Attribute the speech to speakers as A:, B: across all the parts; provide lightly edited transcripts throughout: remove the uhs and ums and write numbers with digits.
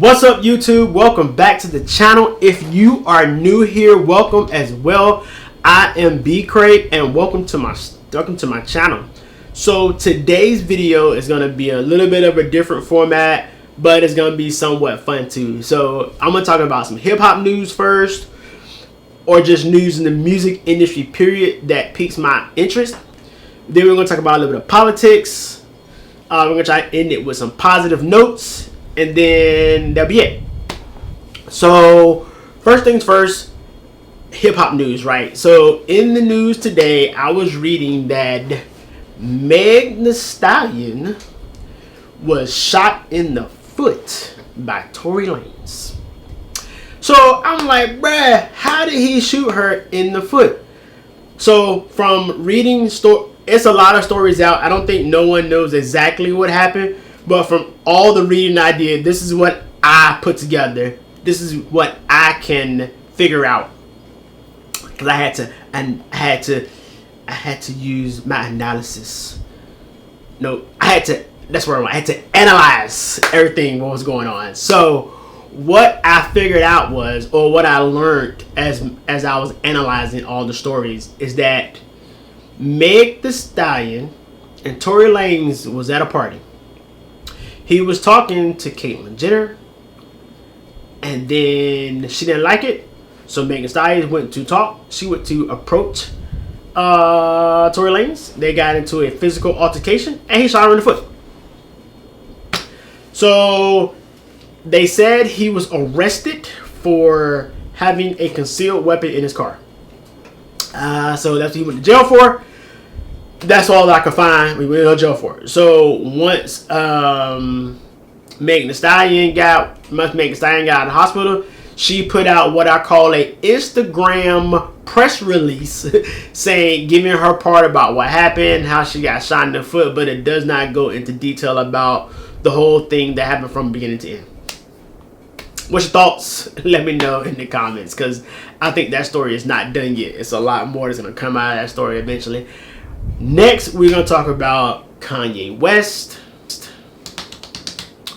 A: What's up, YouTube? Welcome back to the channel. If you are new here, welcome as well. I am B Craig and welcome to my channel. So today's video is going to be a little bit of a different format, but it's going to be somewhat fun too. So I'm going to talk about some hip-hop news first, or just news in the music industry period that piques my interest. Then we're going to talk about a little bit of politics. We're going to try to end it with some positive notes, and then that'll be it. So first things first, hip-hop news, right? So in the news today, I was reading that Meg Thee Stallion was shot in the foot by Tory Lanez. So I'm like, bruh, how did he shoot her in the foot? So from reading, it's a lot of stories out. I don't think no one knows exactly what happened, but from all the reading I did, this is what I put together. This is what I can figure out. Because I had to use my analysis. No, that's where I had to analyze everything what was going on. So what I figured out was, or what I learned as I was analyzing all the stories, is that Meg Thee Stallion and Tory Lanez was at a party. He was talking to Caitlyn Jenner, and then she didn't like it, so Meg Thee Stallion went to talk. She went to approach Tory Lanez. They got into a physical altercation, and he shot her in the foot. So they said he was arrested for having a concealed weapon in his car. So that's what he went to jail for. That's all I could find. We went to jail for it. So once Meg Thee Stallion got out of the hospital, she put out what I call a Instagram press release saying, giving her part about what happened, how she got shot in the foot, but it does not go into detail about the whole thing that happened from beginning to end. What's your thoughts? Let me know in the comments, because I think that story is not done yet. It's a lot more that's going to come out of that story eventually. Next, we're going to talk about Kanye West.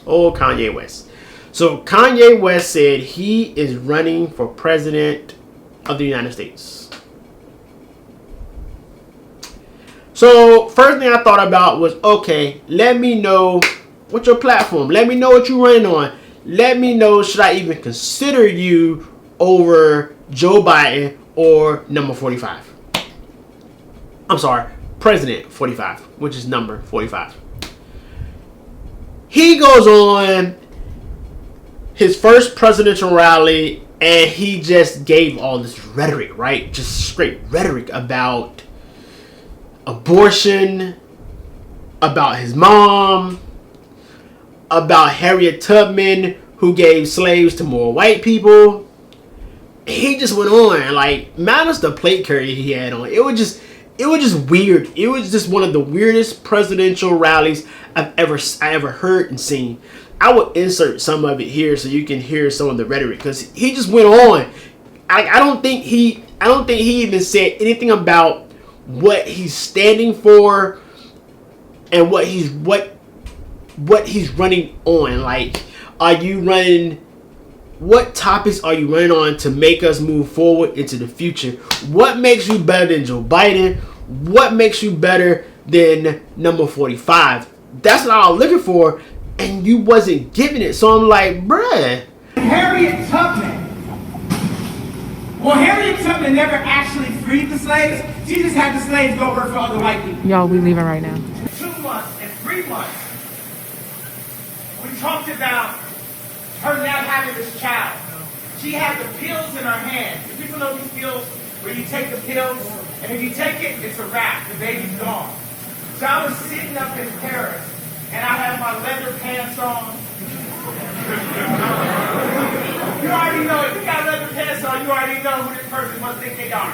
A: Oh, Kanye West. So Kanye West said he is running for president of the United States. So first thing I thought about was, okay, let me know what's your platform. Let me know what you're running on. Let me know, should I even consider you over Joe Biden or number 45? I'm sorry, President 45, which is number 45. He goes on his first presidential rally, and he just gave all this rhetoric, right? Just straight rhetoric about abortion, about his mom, about Harriet Tubman, who gave slaves to more white people. He just went on, like, minus the plate carrier he had on. It was just weird. It was just one of the weirdest presidential rallies I ever heard and seen. I will insert some of it here so you can hear some of the rhetoric, because he just went on. I don't think he even said anything about what he's standing for and what he's running on. Like, are you running? What topics are you running on to make us move forward into the future? What makes you better than Joe Biden? What makes you better than number 45? That's what I was looking for, and you wasn't giving it. So I'm like, bruh.
B: Harriet Tubman. Well, Harriet Tubman never actually freed the slaves. She just had the slaves go work for other white people.
C: Y'all, we leaving right now.
B: 2 months and 3 months. We talked about her not having this child. She had the pills in her hand. Do people know these pills where you take the pills, and if you take it, it's a wrap. The baby's gone. So I was sitting up in Paris, and I had my leather pants on. You already know, if you got leather pants on, you already know who this person must think they are.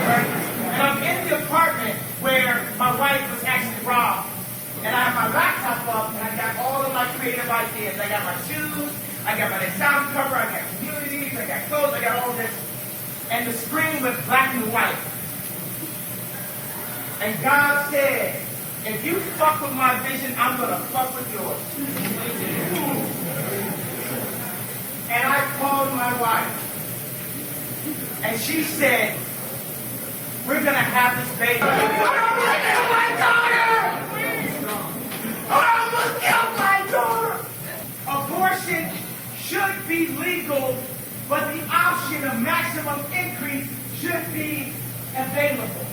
B: Right? And I'm in the apartment where my wife was actually robbed. And I have my laptop up, and I got all of my creative ideas. I got my shoes, I got my sound cover, I got communities, I got clothes, I got all this. And the screen was black and white. And God said, if you fuck with my vision, I'm going to fuck with yours. And I called my wife. And she said, we're going to have this baby. I'm going to kill my daughter! I'm going to kill my daughter! Abortion should be legal, but the option of maximum increase should be available.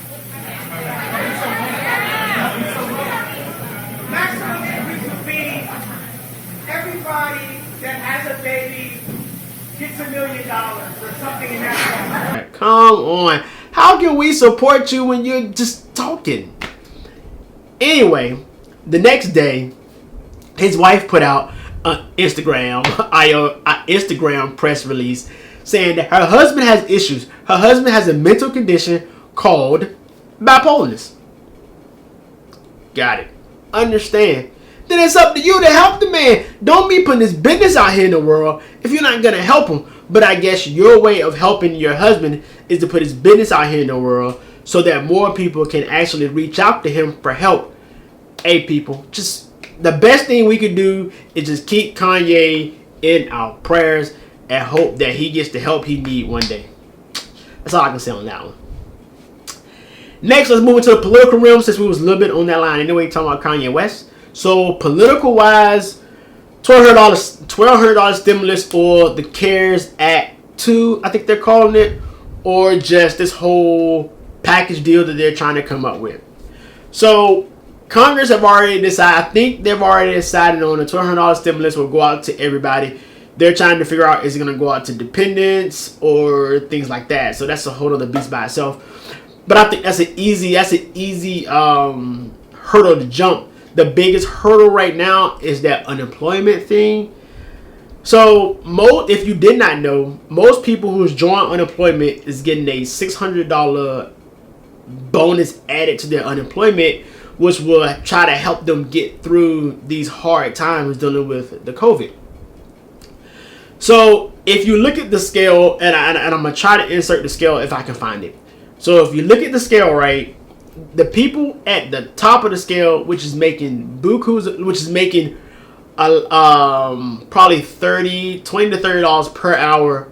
B: Maximum increase would be everybody that has a baby gets $1 million or something in that way.
A: Come on. How can we support you when you're just talking? Anyway, the next day, his wife put out an Instagram press release saying that her husband has issues. Her husband has a mental condition called bipolarness. Got it. Understand. Then it's up to you to help the man. Don't be putting this business out here in the world if you're not going to help him. But I guess your way of helping your husband is to put his business out here in the world so that more people can actually reach out to him for help. Hey, people, just the best thing we could do is just keep Kanye in our prayers and hope that he gets the help he needs one day. That's all I can say on that one. Next, let's move into the political realm since we was a little bit on that line anyway, talking about Kanye West. So, political-wise, $1,200 stimulus or the CARES Act 2, I think they're calling it, or just this whole package deal that they're trying to come up with. So, Congress have already decided, I think they've already decided on the $1,200 stimulus will go out to everybody. They're trying to figure out, is it going to go out to dependents or things like that. So, that's a whole other beast by itself. But I think that's an easy hurdle to jump. The biggest hurdle right now is that unemployment thing. So, if you did not know, most people who's joined unemployment is getting a $600 bonus added to their unemployment, which will try to help them get through these hard times dealing with the COVID. So, if you look at the scale, and I'm going to try to insert the scale if I can find it. So, if you look at the scale, right, the people at the top of the scale, which is making bukus, which is making probably $20 to $30 per hour.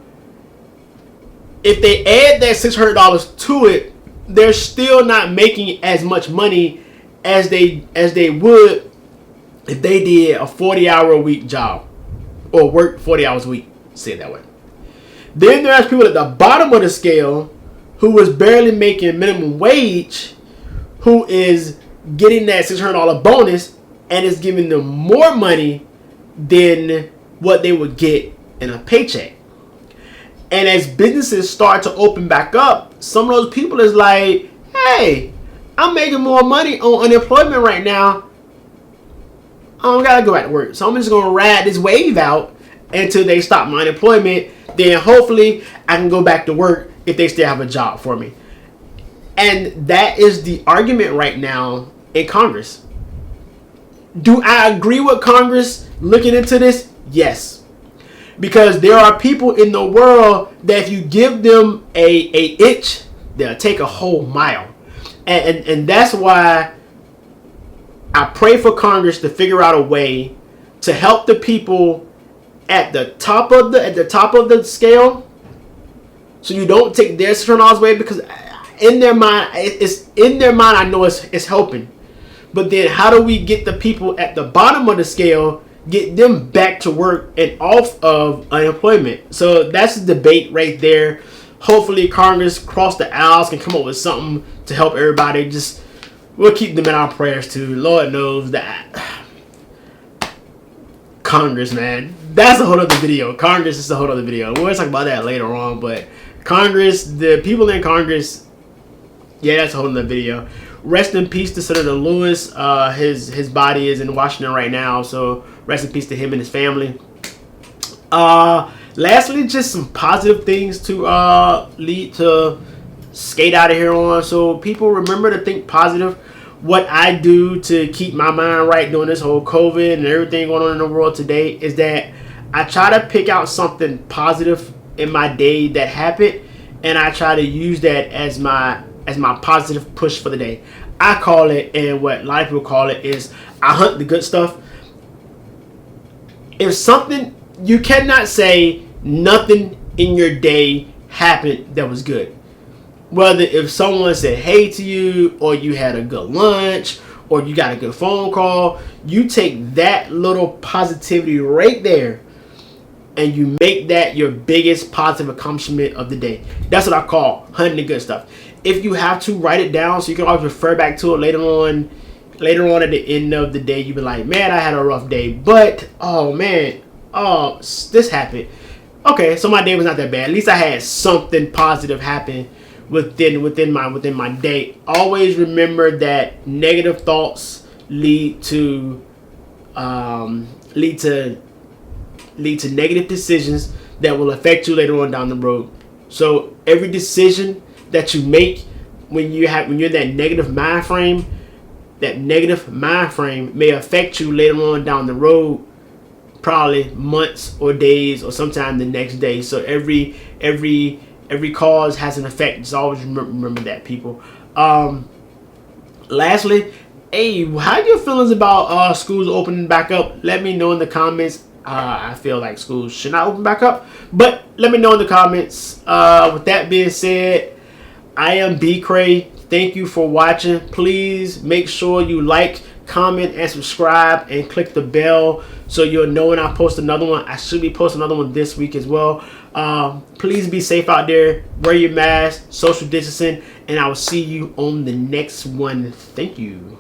A: If they add that $600 to it, they're still not making as much money as they would if they did a 40-hour-a-week job or work 40 hours a week. Say it that way. Then there's people at the bottom of the scale who was barely making minimum wage, who is getting that $600 bonus and is giving them more money than what they would get in a paycheck. And as businesses start to open back up, some of those people is like, hey, I'm making more money on unemployment right now. I don't gotta go back to work. So I'm just gonna ride this wave out until they stop my unemployment. Then hopefully I can go back to work if they still have a job for me. And that is the argument right now in Congress. Do I agree with Congress looking into this? Yes. Because there are people in the world that if you give them a inch, they'll take a whole mile. And that's why I pray for Congress to figure out a way to help the people at the top of the scale, so you don't take their $600 away, because in their mind, I know it's helping. But then how do we get the people at the bottom of the scale, get them back to work and off of unemployment? So that's the debate right there. Hopefully Congress cross the aisles can come up with something to help everybody. Just, we'll keep them in our prayers too. Lord knows that. Congress, man. That's a whole other video. Congress is a whole other video. We'll talk about that later on. But Congress, the people in Congress, yeah, that's a whole other video. Rest in peace to Senator Lewis. His body is in Washington right now, so rest in peace to him and his family. Lastly, just some positive things to lead to skate out of here on. So people, remember to think positive. What I do to keep my mind right during this whole COVID and everything going on in the world today is that I try to pick out something positive in my day that happened, and I try to use that as my positive push for the day. I call it, and what a lot of people call it, is I hunt the good stuff. If something, you cannot say nothing in your day happened that was good. Whether if someone said hey to you, or you had a good lunch, or you got a good phone call, you take that little positivity right there and you make that your biggest positive accomplishment of the day. That's what I call hunting the good stuff. If you have to, write it down so you can always refer back to it later on. Later on at the end of the day, you be like, man, I had a rough day, but oh man, oh, this happened. Okay, so my day was not that bad. At least I had something positive happen within my day. Always remember that negative thoughts lead to negative decisions that will affect you later on down the road. So every decision that you make when you're in that negative mind frame, may affect you later on down the road, probably months or days or sometime the next day. So every cause has an effect. Just always remember that, people. Lastly, hey, how your feelings about schools opening back up? Let me know in the comments. I feel like schools should not open back up, but let me know in the comments. With that being said, I am B Cray. Thank you for watching. Please make sure you like, comment, and subscribe, and click the bell so you'll know when I post another one. I should be posting another one this week as well. Please be safe out there. Wear your mask, social distancing, and I will see you on the next one. Thank you.